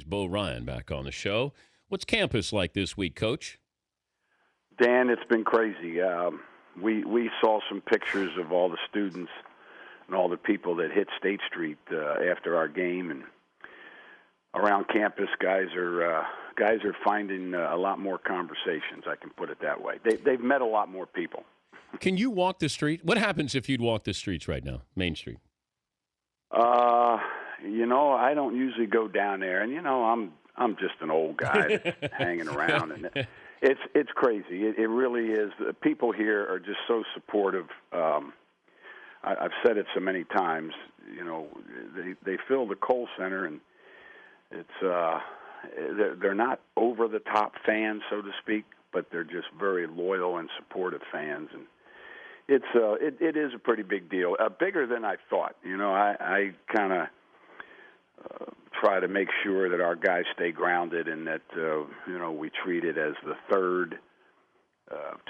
Bo Ryan back on the show. What's campus like this week, Coach? Dan, it's been crazy. We saw some pictures of all the students and all the people that hit State Street after our game, and around campus, guys are finding a lot more conversations. I can put it that way. They've met a lot more people. Can you walk the street? What happens if you'd walk the streets right now, Main Street? I don't usually go down there, and I'm just an old guy that's hanging around, and it's crazy. It really is. The people here are just so supportive. I've said it so many times. They fill the Kohl Center, and they're not over the top fans, so to speak, but they're just very loyal and supportive fans, and it is a pretty big deal, bigger than I thought. I kind of try to make sure that our guys stay grounded and that we treat it as the third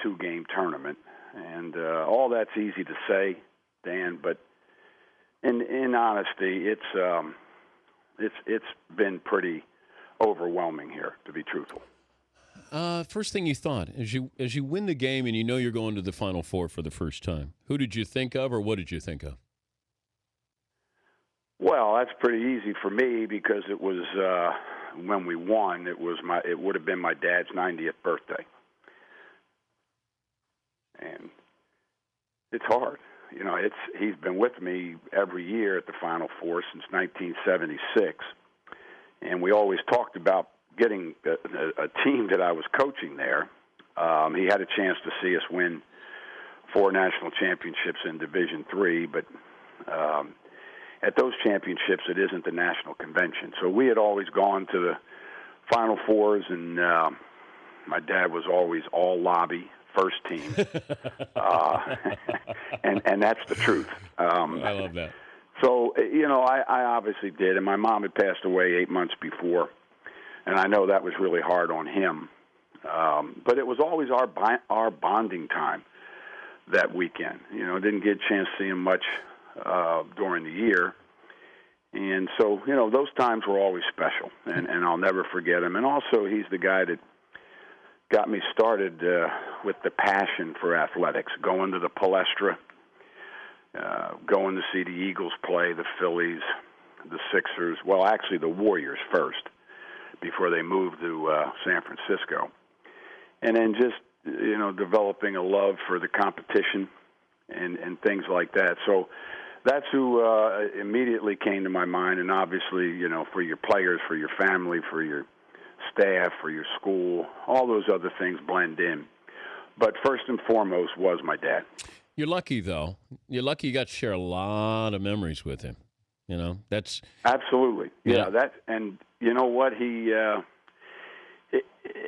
2-game tournament, and all that's easy to say, Dan, but in honesty, it's been pretty overwhelming here, to be truthful. First thing you thought as you win the game and you know you're going to the Final Four for the first time, who did you think of, or what did you think of? Well, that's pretty easy for me because it was when we won. It would have been my dad's 90th birthday, and it's hard. He's been with me every year at the Final Four since 1976, and we always talked about getting a team that I was coaching there. He had a chance to see us win 4 national championships in Division III, but at those championships, it isn't the national convention. So we had always gone to the Final Fours, and my dad was always all lobby, first team. And that's the truth. I love that. So, I obviously did, and my mom had passed away 8 months before, and I know that was really hard on him. But it was always our bonding time that weekend. Didn't get a chance to see him much during the year. And so, those times were always special, and I'll never forget him. And also, he's the guy that got me started with the passion for athletics, going to the Palestra, going to see the Eagles play, the Phillies, the Sixers, well, actually the Warriors first, before they moved to San Francisco. And then just, developing a love for the competition and things like that. So that's who immediately came to my mind. And obviously, for your players, for your family, for your staff, for your school, all those other things blend in. But first and foremost was my dad. You're lucky, though. You're lucky you got to share a lot of memories with him. That's absolutely, yeah. That, and you know what, he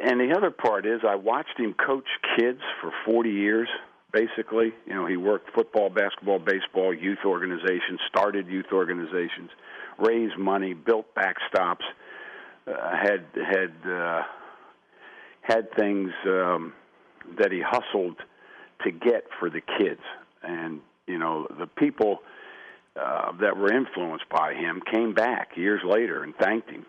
and the other part is I watched him coach kids for 40 years. Basically, he worked football, basketball, baseball, youth organizations, started youth organizations, raised money, built backstops, had things that he hustled to get for the kids. And, the people that were influenced by him came back years later and thanked him.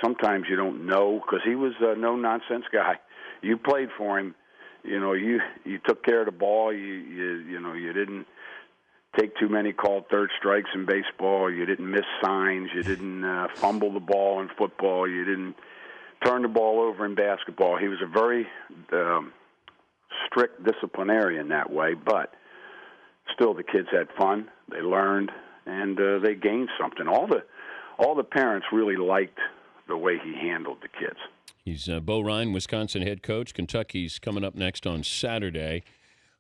Sometimes you don't know because he was a no-nonsense guy. You played for him. You took care of the ball. You didn't take too many called third strikes in baseball. You didn't miss signs. You didn't fumble the ball in football. You didn't turn the ball over in basketball. He was a very strict disciplinarian that way, but still the kids had fun. They learned, and they gained something. All the parents really liked the way he handled the kids. He's Bo Ryan, Wisconsin head coach. Kentucky's coming up next on Saturday.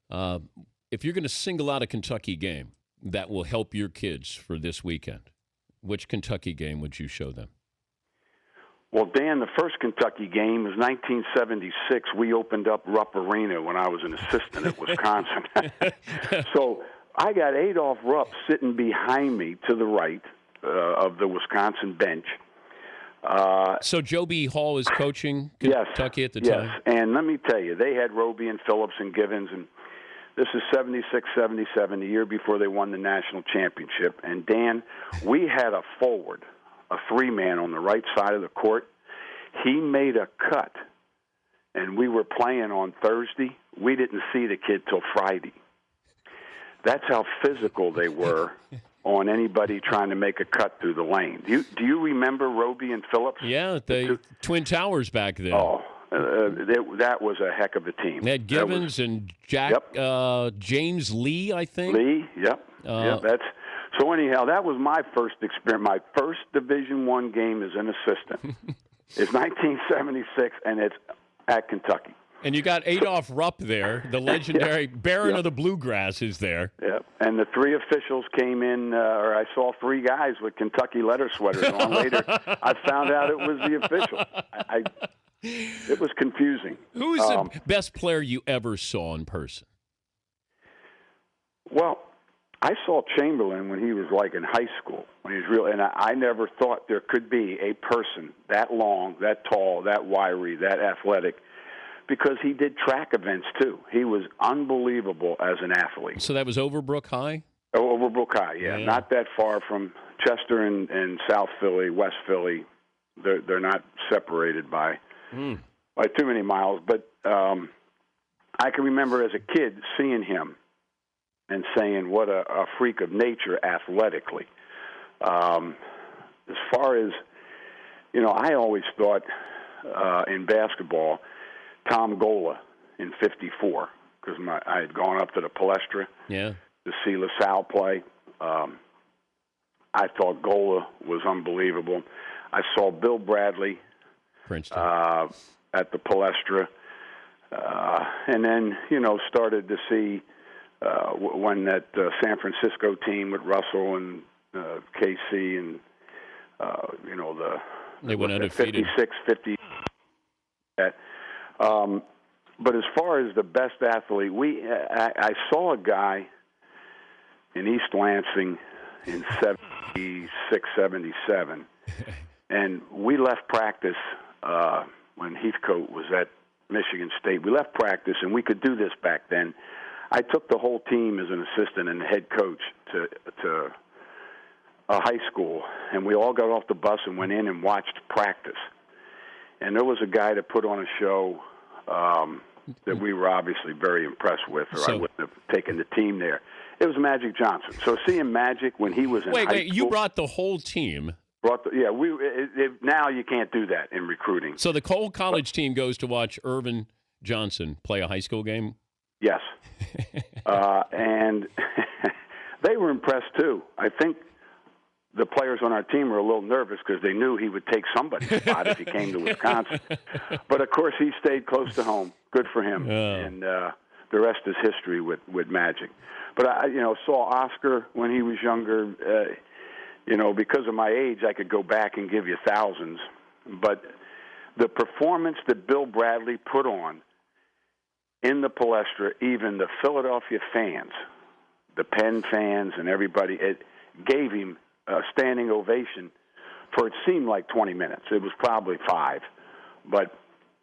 If you're going to single out a Kentucky game that will help your kids for this weekend, which Kentucky game would you show them? Well, Dan, the first Kentucky game was 1976. We opened up Rupp Arena when I was an assistant at Wisconsin. So I got Adolph Rupp sitting behind me to the right of the Wisconsin bench. So Joe B. Hall is coaching Kentucky at the time? Yes, and let me tell you, they had Roby and Phillips and Givens, and this is 76-77, the year before they won the national championship. And, Dan, we had a forward a three-man on the right side of the court. He made a cut, and we were playing on Thursday. We didn't see the kid till Friday. That's how physical they were on anybody trying to make a cut through the lane. Do you remember Roby and Phillips? Yeah, the Twin Towers back then. Oh, that was a heck of a team. They had Gibbons and Jack James Lee, I think. Lee, yep. So anyhow, that was my first experience. My first Division I game as an assistant. It's 1976, and it's at Kentucky. And you got Adolph Rupp there, the legendary Baron of the Bluegrass is there. Yep. And the three officials came in, or I saw three guys with Kentucky letter sweaters on. Later, I found out it was the official. It was confusing. Who's the best player you ever saw in person? Well, I saw Chamberlain when he was like in high school, when he was real, and I never thought there could be a person that long, that tall, that wiry, that athletic, because he did track events too. He was unbelievable as an athlete. So that was Overbrook High? Overbrook High, yeah. Not that far from Chester and South Philly, West Philly. They're not separated by too many miles. But I can remember as a kid seeing him and saying what a freak of nature athletically. As far as, I always thought in basketball, Tom Gola in '54, because I had gone up to the Palestra to see LaSalle play. I thought Gola was unbelievable. I saw Bill Bradley Princeton. At the Palestra, and then started to see when that San Francisco team with Russell and KC and they went undefeated. 56, 50. But as far as the best athlete, I saw a guy in East Lansing in 76, 77, and we left practice when Heathcote was at Michigan State. We left practice, and we could do this back then. I took the whole team as an assistant and head coach to a high school, and we all got off the bus and went in and watched practice. And there was a guy that put on a show that we were obviously very impressed with, or I wouldn't have taken the team there. It was Magic Johnson. So seeing Magic when he was in high school. You brought the whole team. Now you can't do that in recruiting. So the Cole College team goes to watch Irvin Johnson play a high school game? Yes. And they were impressed, too. I think the players on our team were a little nervous because they knew he would take somebody's spot if he came to Wisconsin. But, of course, he stayed close to home. Good for him. And the rest is history with Magic. But I saw Oscar when he was younger. Because of my age, I could go back and give you thousands. But the performance that Bill Bradley put on in the Palestra, even the Philadelphia fans, the Penn fans and everybody, it gave him a standing ovation for it seemed like 20 minutes. It was probably 5, but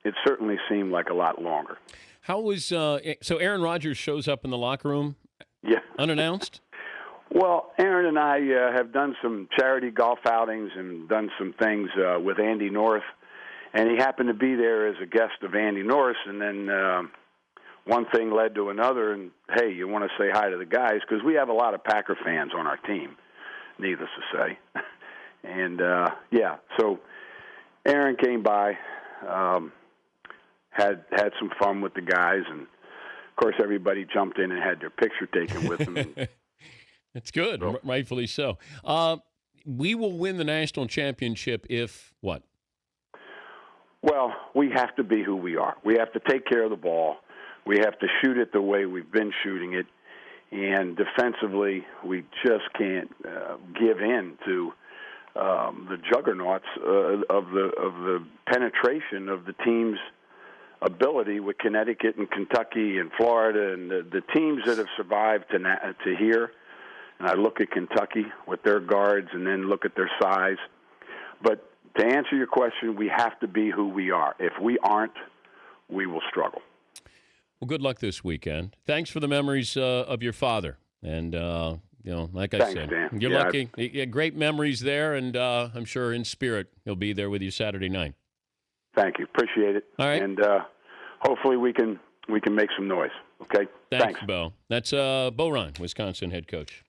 it certainly seemed like a lot longer. How was so Aaron Rodgers shows up in the locker room unannounced? Well, Aaron and I have done some charity golf outings and done some things with Andy North, and he happened to be there as a guest of Andy North, and then one thing led to another, and, hey, you want to say hi to the guys, because we have a lot of Packer fans on our team, needless to say. And, so Aaron came by, had some fun with the guys, and, of course, everybody jumped in and had their picture taken with them. That's good, rightfully so. We will win the national championship if what? Well, we have to be who we are. We have to take care of the ball. We have to shoot it the way we've been shooting it. And defensively, we just can't give in to the juggernauts of the penetration of the team's ability with Connecticut and Kentucky and Florida and the teams that have survived to here. And I look at Kentucky with their guards and then look at their size. But to answer your question, we have to be who we are. If we aren't, we will struggle. Well, good luck this weekend. Thanks for the memories of your father. And Like I Thanks, said, Dan. you're Yeah, lucky. You had great memories there, and I'm sure in spirit he'll be there with you Saturday night. Thank you. Appreciate it. All right. And hopefully we can make some noise. Okay. Thanks, Bo. That's Bo Ryan, Wisconsin head coach.